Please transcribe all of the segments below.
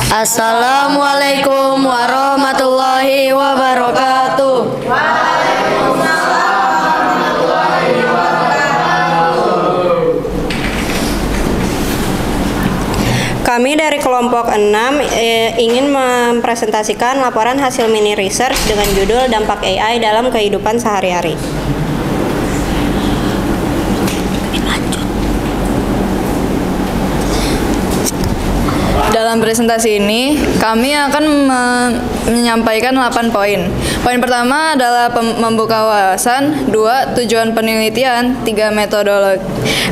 Assalamualaikum warahmatullahi wabarakatuh. Kami dari kelompok 6 ingin mempresentasikan laporan hasil mini research dengan judul Dampak AI dalam Kehidupan Sehari-hari. Dalam presentasi ini, kami akan menyampaikan 8 poin. Poin pertama adalah membuka wawasan, 2. Tujuan penelitian, 3.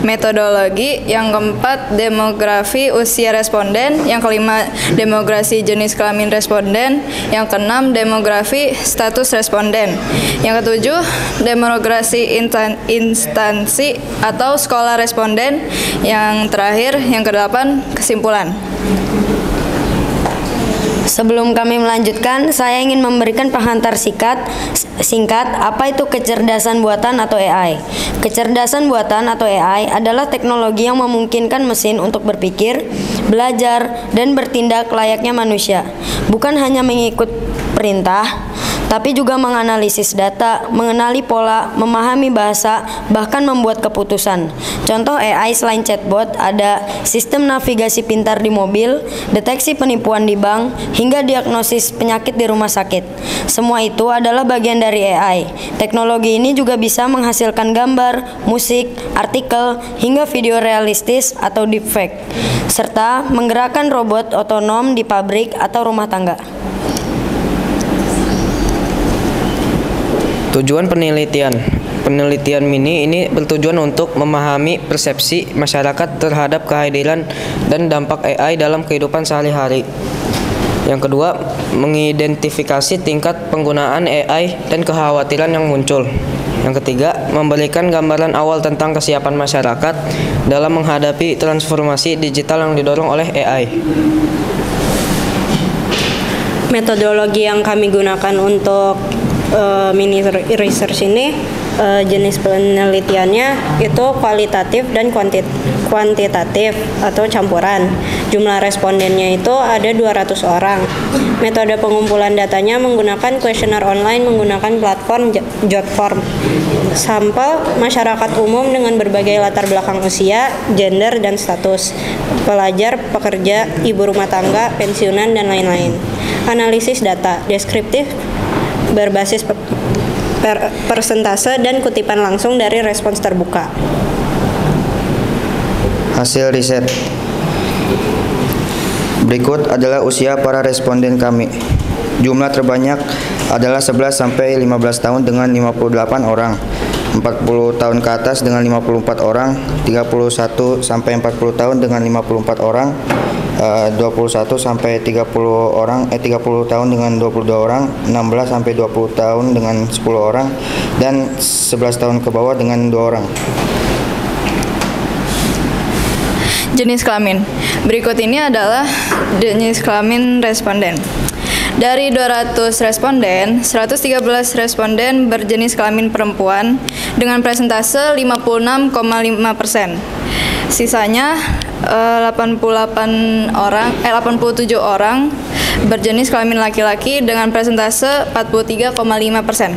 Metodologi, yang keempat demografi usia responden, yang kelima demografi jenis kelamin responden, yang keenam demografi status responden, yang ketujuh demografi instansi atau sekolah responden, yang terakhir yang kedelapan kesimpulan. Sebelum kami melanjutkan, saya ingin memberikan penghantar singkat apa itu kecerdasan buatan atau AI. Kecerdasan buatan atau AI adalah teknologi yang memungkinkan mesin untuk berpikir, belajar, dan bertindak layaknya manusia. Bukan hanya mengikut perintah, tapi juga menganalisis data, mengenali pola, memahami bahasa, bahkan membuat keputusan. Contoh AI selain chatbot ada sistem navigasi pintar di mobil, deteksi penipuan di bank, hingga diagnosis penyakit di rumah sakit. Semua itu adalah bagian dari AI. Teknologi ini juga bisa menghasilkan gambar, musik, artikel, hingga video realistis atau deepfake, serta menggerakkan robot otonom di pabrik atau rumah tangga. Tujuan penelitian mini ini bertujuan untuk memahami persepsi masyarakat terhadap kehadiran dan dampak AI dalam kehidupan sehari-hari. Yang kedua, mengidentifikasi tingkat penggunaan AI dan kekhawatiran yang muncul. Yang ketiga, memberikan gambaran awal tentang kesiapan masyarakat dalam menghadapi transformasi digital yang didorong oleh AI. Metodologi yang kami gunakan untuk mini research ini, jenis penelitiannya itu kualitatif dan kuantitatif atau campuran. Jumlah respondennya itu ada 200 orang. Metode pengumpulan datanya menggunakan kuesioner online menggunakan platform Jotform. Sampel masyarakat umum dengan berbagai latar belakang usia, gender, dan status. Pelajar, pekerja, ibu rumah tangga, pensiunan, dan lain-lain. Analisis data deskriptif berbasis persentase dan kutipan langsung dari respons terbuka. Hasil riset berikut adalah usia para responden kami. Jumlah terbanyak adalah 11 sampai 15 tahun dengan 58 orang, 40 tahun ke atas dengan 54 orang, 31 sampai 40 tahun dengan 54 orang, 21 sampai 30 tahun dengan 22 orang, 16 sampai 20 tahun dengan 10 orang, dan 11 tahun ke bawah dengan 2 orang. Jenis kelamin. Berikut ini adalah jenis kelamin responden. Dari 200 responden, 113 responden berjenis kelamin perempuan dengan persentase 56,5%. Sisanya 87 orang berjenis kelamin laki-laki dengan persentase 43,5%.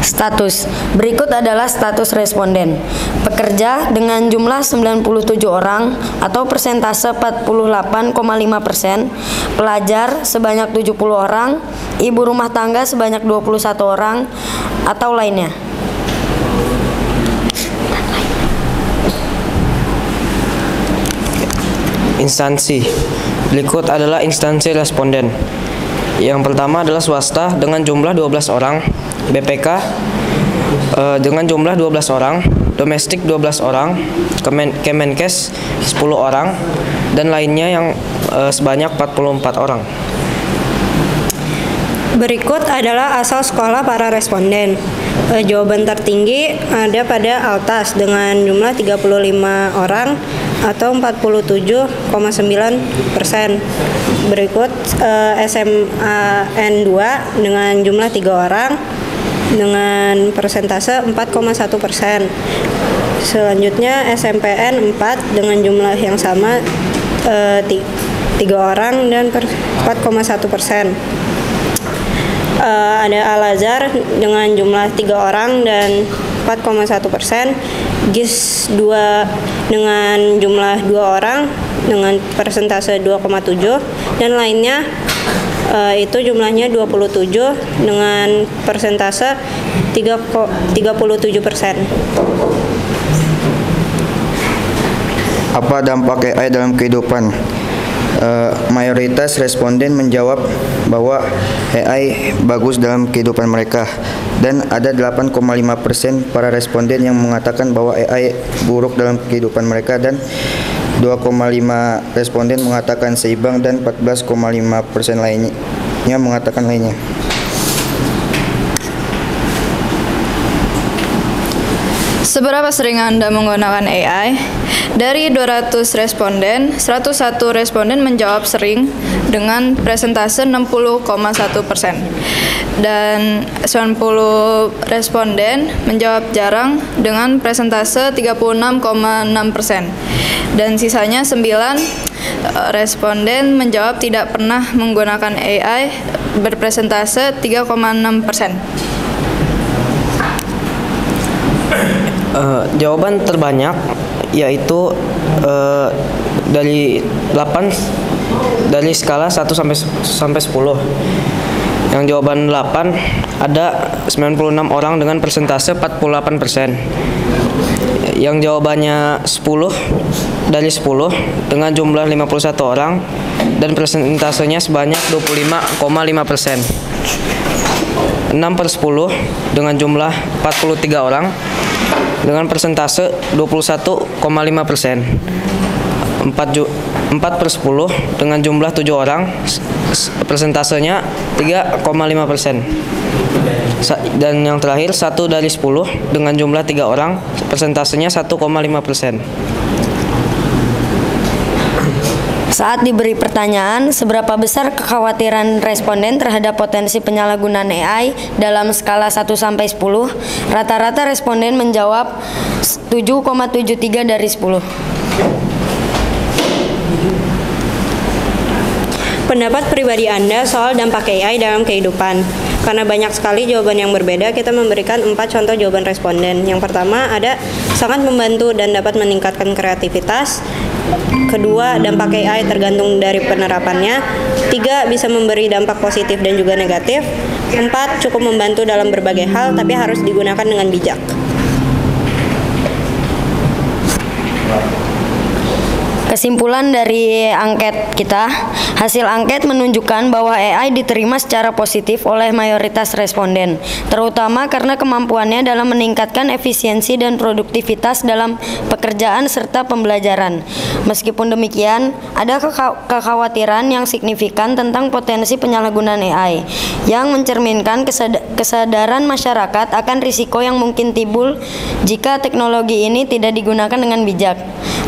Status. Berikut adalah status responden. Pekerja dengan jumlah 97 orang atau persentase 48,5%, pelajar sebanyak 70 orang, ibu rumah tangga sebanyak 21 orang, atau lainnya. Instansi. Berikut adalah instansi responden. Yang pertama adalah swasta dengan jumlah 12 orang, BPK dengan jumlah 12 orang, domestik 12 orang, Kemenkes 10 orang, dan lainnya yang sebanyak 44 orang. Berikut adalah asal sekolah para responden. Jawaban tertinggi ada pada Altas dengan jumlah 35 orang atau 47,9%. Berikut SMAN 2 dengan jumlah 3 orang dengan persentase 4,1%. Selanjutnya SMPN 4 dengan jumlah yang sama 3 orang dan 4,1%. Ada Al-Azhar dengan jumlah 3 orang dan 4,1%. GIS 2 dengan jumlah 2 orang dengan persentase 2,7, dan lainnya itu jumlahnya 27 dengan persentase 37%. Apa dampak AI dalam kehidupan? Mayoritas responden menjawab bahwa AI bagus dalam kehidupan mereka, dan ada 8,5% para responden yang mengatakan bahwa AI buruk dalam kehidupan mereka, dan 2,5 responden mengatakan seimbang, dan 14,5% lainnya mengatakan lainnya. Seberapa sering Anda menggunakan AI? Dari 200 responden, 101 responden menjawab sering dengan presentase 60,1%. Dan 90 responden menjawab jarang dengan presentase 36,6%. Dan sisanya 9 responden menjawab tidak pernah menggunakan AI berpresentase 3,6%. Jawaban terbanyak yaitu dari 8 dari skala 1 sampai 10. Yang jawaban 8 ada 96 orang dengan persentase 48%. Yang jawabannya 10 dari 10 dengan jumlah 51 orang dan persentasenya sebanyak 25,5%. 6/10 dengan jumlah 43 orang dengan persentase 21,5%. 4/10 dengan jumlah 7 orang, persentasenya 3,5%. Dan yang terakhir 1/10 dengan jumlah 3 orang, persentasenya 1,5%. Saat diberi pertanyaan, seberapa besar kekhawatiran responden terhadap potensi penyalahgunaan AI dalam skala 1 sampai 10, rata-rata responden menjawab 7,73 dari 10. Pendapat pribadi Anda soal dampak AI dalam kehidupan. Karena banyak sekali jawaban yang berbeda, kita memberikan 4 contoh jawaban responden. Yang pertama ada sangat membantu dan dapat meningkatkan kreativitas. Kedua, dampak AI tergantung dari penerapannya. 3, bisa memberi dampak positif dan juga negatif. 4, cukup membantu dalam berbagai hal tapi harus digunakan dengan bijak. Kesimpulan dari angket kita, hasil angket menunjukkan bahwa AI diterima secara positif oleh mayoritas responden, terutama karena kemampuannya dalam meningkatkan efisiensi dan produktivitas dalam pekerjaan serta pembelajaran. Meskipun demikian, ada kekhawatiran yang signifikan tentang potensi penyalahgunaan AI, yang mencerminkan kesadaran masyarakat akan risiko yang mungkin timbul jika teknologi ini tidak digunakan dengan bijak.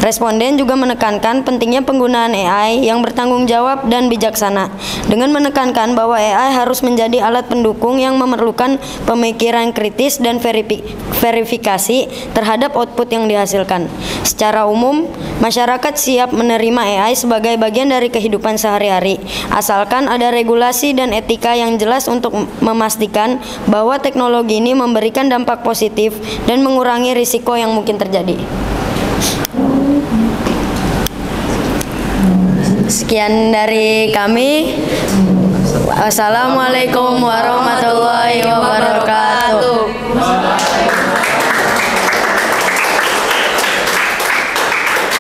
Responden juga menekankan pentingnya penggunaan AI yang bertanggung jawab dan bijaksana, dengan menekankan bahwa AI harus menjadi alat pendukung yang memerlukan pemikiran kritis dan verifikasi terhadap output yang dihasilkan. Secara umum, masyarakat siap menerima AI sebagai bagian dari kehidupan sehari-hari, asalkan ada regulasi dan etika yang jelas untuk memastikan bahwa teknologi ini memberikan dampak positif dan mengurangi risiko yang mungkin terjadi. Sekian dari kami. Wassalamualaikum warahmatullahi wabarakatuh.